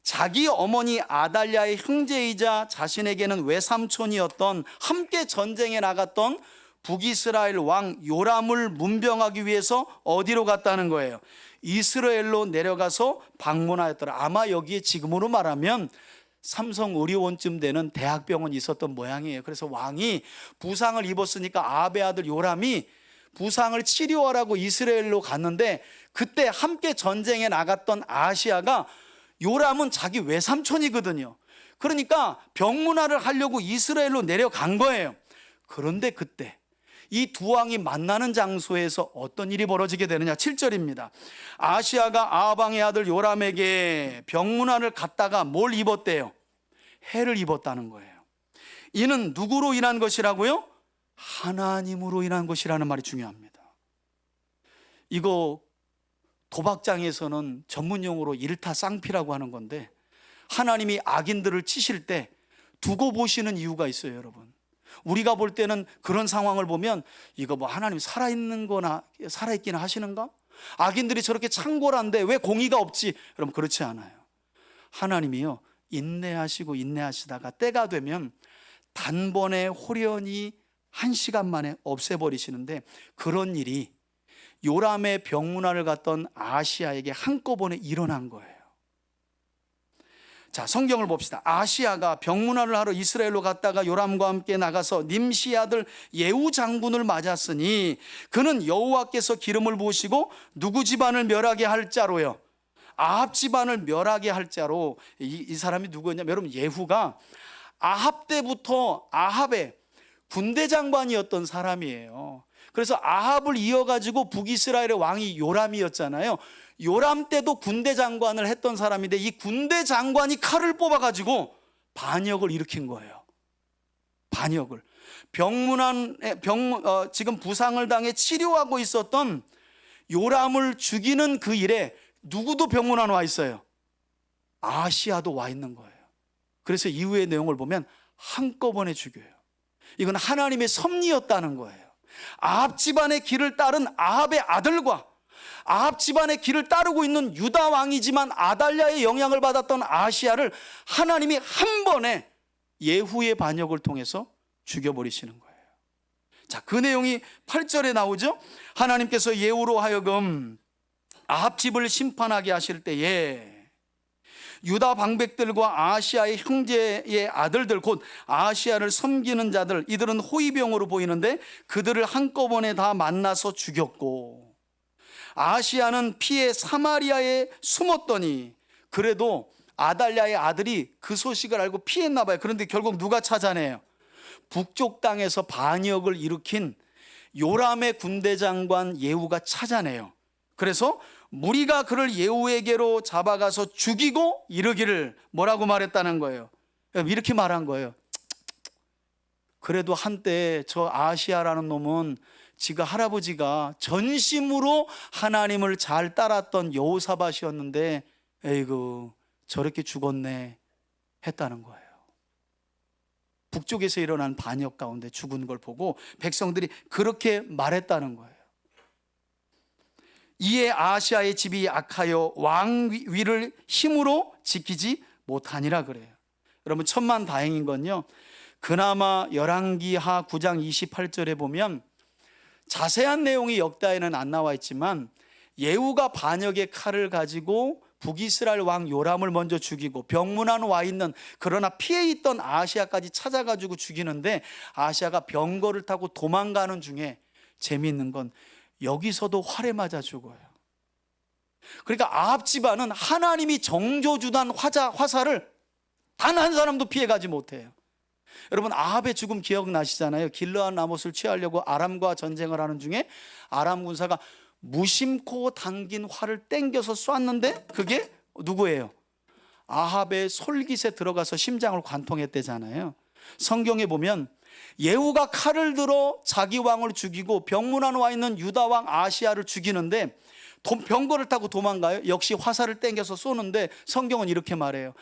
A: 자기 어머니 아달랴의 형제이자 자신에게는 외삼촌이었던, 함께 전쟁에 나갔던 북이스라엘 왕 요람을 문병하기 위해서 어디로 갔다는 거예요? 이스라엘로 내려가서 방문하였더라. 아마 여기에 지금으로 말하면 삼성의료원쯤 되는 대학병원이 있었던 모양이에요. 그래서 왕이 부상을 입었으니까 아합의 아들 요람이 부상을 치료하라고 이스라엘로 갔는데, 그때 함께 전쟁에 나갔던 아시아가, 요람은 자기 외삼촌이거든요. 그러니까 병문안을 하려고 이스라엘로 내려간 거예요. 그런데 그때 이 두 왕이 만나는 장소에서 어떤 일이 벌어지게 되느냐. 7절입니다. 아시아가 아합 왕의 아들 요람에게 병문안을 갔다가 뭘 입었대요? 해를 입었다는 거예요. 이는 누구로 인한 것이라고요? 하나님으로 인한 것이라는 말이 중요합니다. 이거 도박장에서는 전문용어로 일타쌍피라고 하는 건데, 하나님이 악인들을 치실 때 두고 보시는 이유가 있어요, 여러분. 우리가 볼 때는 그런 상황을 보면 이거 뭐 하나님 살아있는 거나 살아있기는 하시는가? 악인들이 저렇게 창궐한데 왜 공의가 없지? 여러분, 그렇지 않아요. 하나님이요, 인내하시고 인내하시다가 때가 되면 단번에 홀연히 1시간 만에 없애버리시는데, 그런 일이 요람의 병문안을 갔던 아시아에게 한꺼번에 일어난 거예요. 자, 성경을 봅시다. 아시아가 병문안을 하러 이스라엘로 갔다가 요람과 함께 나가서 님시 아들 예후 장군을 맞았으니 그는 여호와께서 기름을 부으시고 누구 집안을 멸하게 할 자로요, 아합 집안을 멸하게 할 자로. 이 사람이 누구였냐면, 여러분, 예후가 아합 때부터 아합의 군대 장관이었던 사람이에요. 그래서 아합을 이어가지고 북이스라엘의 왕이 요람이었잖아요. 요람 때도 군대 장관을 했던 사람인데, 이 군대 장관이 칼을 뽑아가지고 반역을 일으킨 거예요. 반역을. 지금 부상을 당해 치료하고 있었던 요람을 죽이는 그 일에 누구도 병문안 와 있어요. 아시아도 와 있는 거예요. 그래서 이후의 내용을 보면 한꺼번에 죽여요. 이건 하나님의 섭리였다는 거예요. 아합 집안의 길을 따른 아합의 아들과 아합 집안의 길을 따르고 있는 유다 왕이지만 아달랴의 영향을 받았던 아시아를 하나님이 한 번에 예후의 반역을 통해서 죽여버리시는 거예요. 자, 그 내용이 8절에 나오죠. 하나님께서 예후로 하여금 아합 집을 심판하게 하실 때에 유다 방백들과 아시아의 형제의 아들들, 곧 아시아를 섬기는 자들, 이들은 호위병으로 보이는데 그들을 한꺼번에 다 만나서 죽였고, 아시아는 피해 사마리아에 숨었더니, 그래도 아달랴의 아들이 그 소식을 알고 피했나 봐요. 그런데 결국 누가 찾아내요? 북쪽 땅에서 반역을 일으킨 요람의 군대 장관 예후가 찾아내요. 그래서 무리가 그를 예후에게로 잡아가서 죽이고 이르기를, 뭐라고 말했다는 거예요? 이렇게 말한 거예요. 그래도 한때 저 아시아라는 놈은 지가 할아버지가 전심으로 하나님을 잘 따랐던 여호사밧이었는데 에이구 저렇게 죽었네 했다는 거예요. 북쪽에서 일어난 반역 가운데 죽은 걸 보고 백성들이 그렇게 말했다는 거예요. 이에 아시아의 집이 악하여 왕 위를 힘으로 지키지 못하니라 그래요. 여러분, 천만 다행인 건요, 그나마 열왕기하 9장 28절에 보면 자세한 내용이 역다에는 안 나와 있지만, 예후가 반역의 칼을 가지고 북이스라엘 왕 요람을 먼저 죽이고 병문안 와 있는, 그러나 피해 있던 아시아까지 찾아가지고 죽이는데, 아시아가 병거를 타고 도망가는 중에 재미있는 건 여기서도 활에 맞아 죽어요. 그러니까 아합 집안은 하나님이 정조주단 화살을 단 한 사람도 피해가지 못해요. 여러분, 아합의 죽음 기억나시잖아요. 길르앗 라못을 취하려고 아람과 전쟁을 하는 중에 아람 군사가 무심코 당긴 활을 땡겨서 쐈는데 그게 누구예요? 아합의 솔깃에 들어가서 심장을 관통했대잖아요. 성경에 보면 예후가 칼을 들어 자기 왕을 죽이고 병문안 와 있는 유다 왕 아시아를 죽이는데 병거를 타고 도망가요. 역시 화살을 땡겨서 쏘는데 성경은 이렇게 말해요.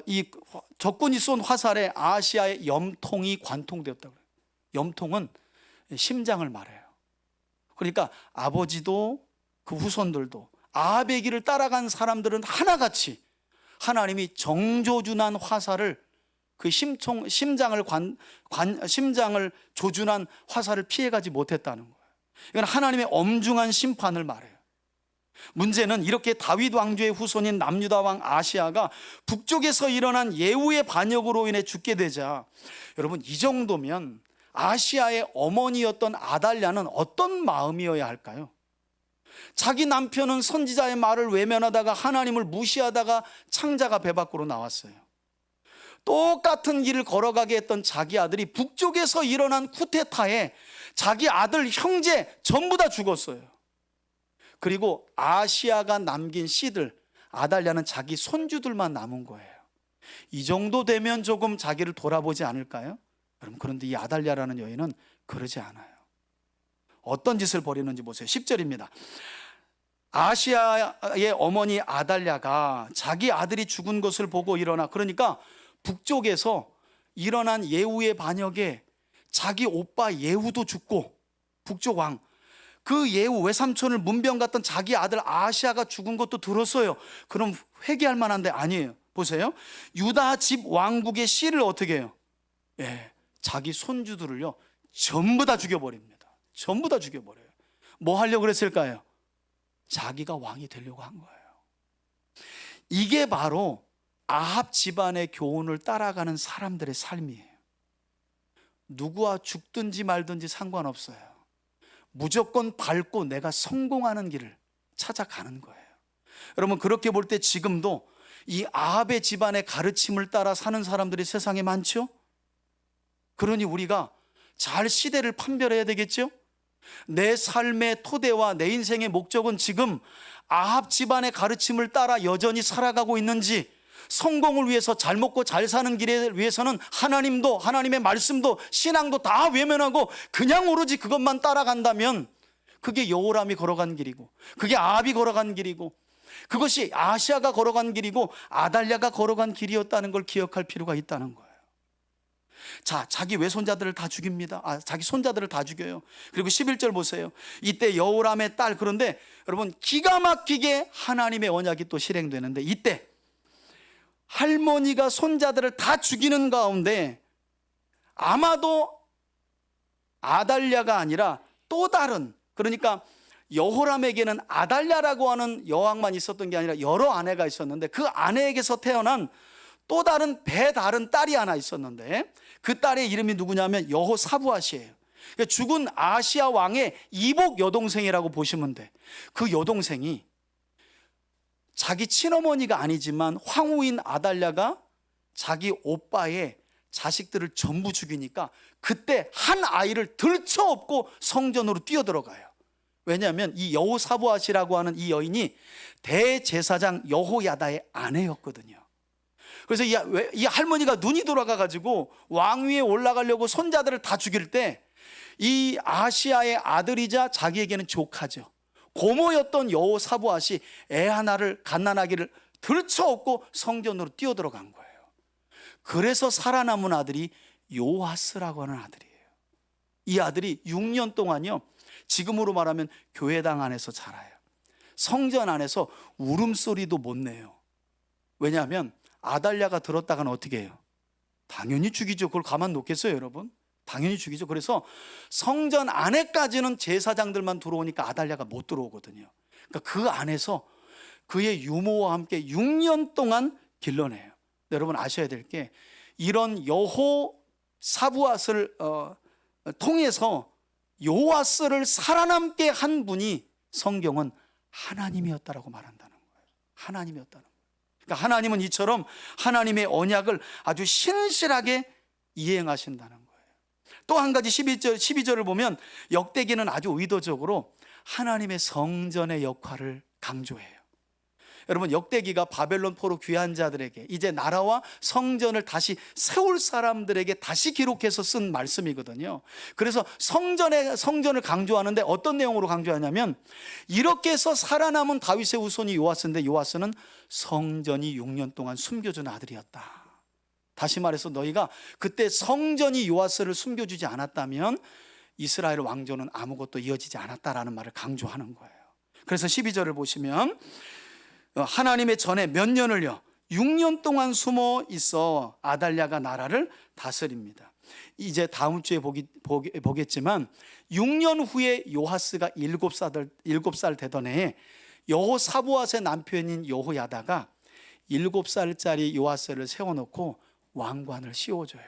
A: 이 적군이 쏜 화살에 아시아의 염통이 관통되었다고 해요. 염통은 심장을 말해요. 그러니까 아버지도 그 후손들도 아합의 길을 따라간 사람들은 하나같이 하나님이 정조준한 화살을, 그 심장을 조준한 화살을 피해가지 못했다는 거예요. 이건 하나님의 엄중한 심판을 말해요. 문제는 이렇게 다윗 왕조의 후손인 남유다 왕 아시아가 북쪽에서 일어난 예후의 반역으로 인해 죽게 되자, 여러분, 이 정도면 아시아의 어머니였던 아달랴는 어떤 마음이어야 할까요? 자기 남편은 선지자의 말을 외면하다가 하나님을 무시하다가 창자가 배 밖으로 나왔어요. 똑같은 길을 걸어가게 했던 자기 아들이 북쪽에서 일어난 쿠데타에 자기 아들, 형제 전부 다 죽었어요. 그리고 아시아가 남긴 씨들, 아달랴는 자기 손주들만 남은 거예요. 이 정도 되면 조금 자기를 돌아보지 않을까요? 여러분, 그런데 이 아달랴라는 여인은 그러지 않아요. 어떤 짓을 벌이는지 보세요. 10절입니다. 아시아의 어머니 아달랴가 자기 아들이 죽은 것을 보고 일어나, 그러니까 북쪽에서 일어난 예후의 반역에 자기 오빠 예후도 죽고, 북쪽 왕, 그 예후 외삼촌을 문병 갔던 자기 아들 아시아가 죽은 것도 들었어요. 그럼 회개할 만한데 아니에요. 보세요. 유다 집 왕국의 씨를 어떻게 해요? 예, 자기 손주들을요 전부 다 죽여버립니다. 전부 다 죽여버려요. 뭐 하려고 그랬을까요? 자기가 왕이 되려고 한 거예요. 이게 바로 아합 집안의 교훈을 따라가는 사람들의 삶이에요. 누구와 죽든지 말든지 상관없어요. 무조건 밟고 내가 성공하는 길을 찾아가는 거예요. 여러분, 그렇게 볼 때 지금도 이 아합의 집안의 가르침을 따라 사는 사람들이 세상에 많죠? 그러니 우리가 잘 시대를 판별해야 되겠죠? 내 삶의 토대와 내 인생의 목적은 지금 아합 집안의 가르침을 따라 여전히 살아가고 있는지, 성공을 위해서 잘 먹고 잘 사는 길에 위해서는 하나님도, 하나님의 말씀도, 신앙도 다 외면하고 그냥 오로지 그것만 따라간다면 그게 여호람이 걸어간 길이고, 그게 아합이 걸어간 길이고, 그것이 아시아가 걸어간 길이고 아달랴가 걸어간 길이었다는 걸 기억할 필요가 있다는 거예요. 자, 자기 외손자들을 다 죽입니다. 자기 손자들을 다 죽여요. 그리고 11절 보세요. 이때 여호람의 딸, 그런데 여러분 기가 막히게 하나님의 언약이 또 실행되는데, 이때 할머니가 손자들을 다 죽이는 가운데 아마도 아달랴가 아니라 또 다른, 그러니까 여호람에게는 아달랴라고 하는 여왕만 있었던 게 아니라 여러 아내가 있었는데, 그 아내에게서 태어난 또 다른 배다른 딸이 하나 있었는데, 그 딸의 이름이 누구냐면 여호사부앗이에요. 그러니까 죽은 아시아 왕의 이복 여동생이라고 보시면 돼. 그 여동생이 자기 친어머니가 아니지만 황후인 아달랴가 자기 오빠의 자식들을 전부 죽이니까 그때 한 아이를 들쳐업고 성전으로 뛰어들어가요. 왜냐하면 이 여호사부앗이라고 하는 이 여인이 대제사장 여호야다의 아내였거든요. 그래서 이 할머니가 눈이 돌아가가지고 왕위에 올라가려고 손자들을 다 죽일 때, 이 아시아의 아들이자 자기에게는 조카죠, 고모였던 여호사부앗이 애 하나를 갓난아기를 들쳐업고 성전으로 뛰어들어간 거예요. 그래서 살아남은 아들이 요아스라고 하는 아들이에요. 이 아들이 6년 동안요, 지금으로 말하면 교회당 안에서 자라요. 성전 안에서 울음소리도 못 내요. 왜냐하면 아달랴가 들었다가는 어떻게 해요? 당연히 죽이죠. 그걸 가만 놓겠어요, 여러분? 당연히 죽이죠. 그래서 성전 안에까지는 제사장들만 들어오니까 아달랴가 못 들어오거든요. 그러니까 그 안에서 그의 유모와 함께 6년 동안 길러내요. 여러분 아셔야 될 게, 이런 여호사부앗을 통해서 요아스를 살아남게 한 분이 성경은 하나님이었다라고 말한다는 거예요. 하나님이었다는 거예요. 그러니까 하나님은 이처럼 하나님의 언약을 아주 신실하게 이행하신다는 거예요. 또 한 가지 12절을 보면 역대기는 아주 의도적으로 하나님의 성전의 역할을 강조해요. 여러분, 역대기가 바벨론 포로 귀한 자들에게, 이제 나라와 성전을 다시 세울 사람들에게 다시 기록해서 쓴 말씀이거든요. 그래서 성전을 강조하는데 어떤 내용으로 강조하냐면, 이렇게 해서 살아남은 다윗의 후손이 요아스인데, 요아스는 성전이 6년 동안 숨겨준 아들이었다. 다시 말해서 너희가 그때 성전이 요아스를 숨겨주지 않았다면 이스라엘 왕조는 아무것도 이어지지 않았다라는 말을 강조하는 거예요. 그래서 12절을 보시면 하나님의 전에 몇 년을요, 6년 동안 숨어 있어 아달랴가 나라를 다스립니다. 이제 다음 주에 보겠지만 6년 후에 요아스가 7살 되던 해에 여호사부앗의 남편인 여호야다가 7살짜리 요아스를 세워놓고 왕관을 씌워줘요.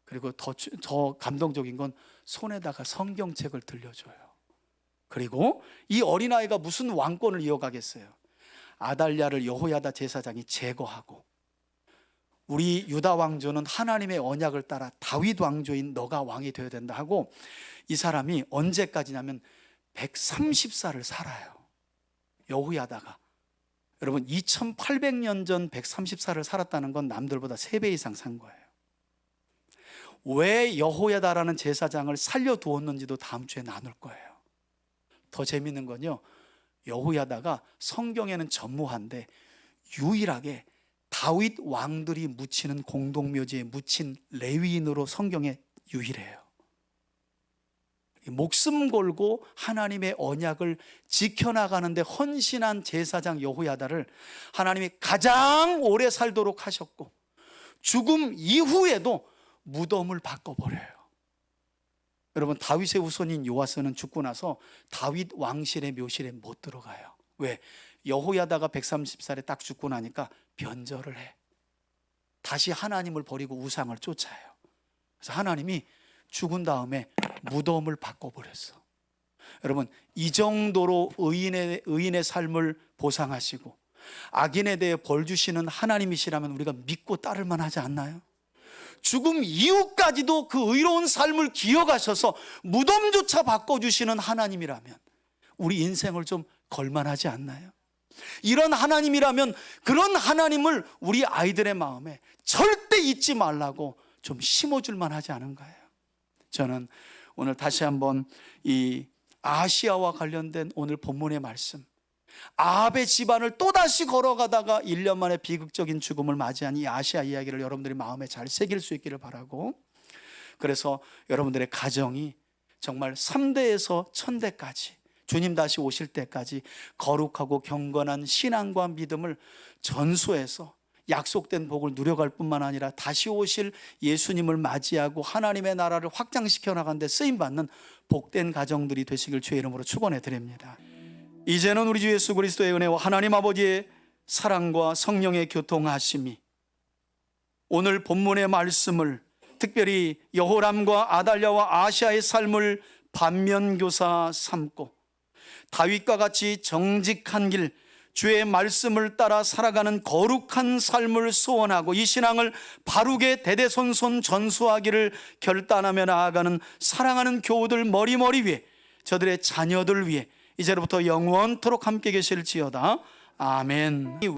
A: 그리고 더 감동적인 건 손에다가 성경책을 들려줘요. 그리고 이 어린아이가 무슨 왕권을 이어가겠어요? 아달랴를 여호야다 제사장이 제거하고, 우리 유다 왕조는 하나님의 언약을 따라 다윗 왕조인 너가 왕이 되어야 된다 하고, 이 사람이 언제까지냐면 130살을 살아요. 여호야다가. 여러분, 2800년 전 130살을 살았다는 건 남들보다 3배 이상 산 거예요. 왜 여호야다라는 제사장을 살려두었는지도 다음 주에 나눌 거예요. 더 재밌는 건요, 여호야다가 성경에는 전무한데 유일하게 다윗 왕들이 묻히는 공동묘지에 묻힌 레위인으로 성경에 유일해요. 목숨 걸고 하나님의 언약을 지켜나가는데 헌신한 제사장 여호야다를 하나님이 가장 오래 살도록 하셨고, 죽음 이후에도 무덤을 바꿔버려요. 여러분, 다윗의 후손인 요아스는 죽고 나서 다윗 왕실의 묘실에 못 들어가요. 왜? 여호야다가 130살에 딱 죽고 나니까 변절을 해. 다시 하나님을 버리고 우상을 쫓아요. 그래서 하나님이 죽은 다음에 무덤을 바꿔버렸어. 여러분, 이 정도로 의인의 삶을 보상하시고 악인에 대해 벌 주시는 하나님이시라면 우리가 믿고 따를 만하지 않나요? 죽음 이후까지도 그 의로운 삶을 기억하셔서 무덤조차 바꿔주시는 하나님이라면 우리 인생을 좀 걸만하지 않나요? 이런 하나님이라면 그런 하나님을 우리 아이들의 마음에 절대 잊지 말라고 좀 심어줄 만하지 않은가요? 저는 오늘 다시 한번 이 아시아와 관련된 오늘 본문의 말씀, 아합의 집안을 또다시 걸어가다가 1년 만에 비극적인 죽음을 맞이한 이 아시아 이야기를 여러분들이 마음에 잘 새길 수 있기를 바라고, 그래서 여러분들의 가정이 정말 3대에서 1000대까지 주님 다시 오실 때까지 거룩하고 경건한 신앙과 믿음을 전수해서 약속된 복을 누려갈 뿐만 아니라 다시 오실 예수님을 맞이하고 하나님의 나라를 확장시켜 나가는 데 쓰임받는 복된 가정들이 되시길 주의 이름으로 축원해 드립니다. 이제는 우리 주 예수 그리스도의 은혜와 하나님 아버지의 사랑과 성령의 교통하심이 오늘 본문의 말씀을, 특별히 여호람과 아달랴와 아시아의 삶을 반면교사 삼고 다윗과 같이 정직한 길, 주의 말씀을 따라 살아가는 거룩한 삶을 소원하고 이 신앙을 바르게 대대손손 전수하기를 결단하며 나아가는 사랑하는 교우들 머리머리 위에, 저들의 자녀들 위에 이제로부터 영원토록 함께 계실지어다. 아멘.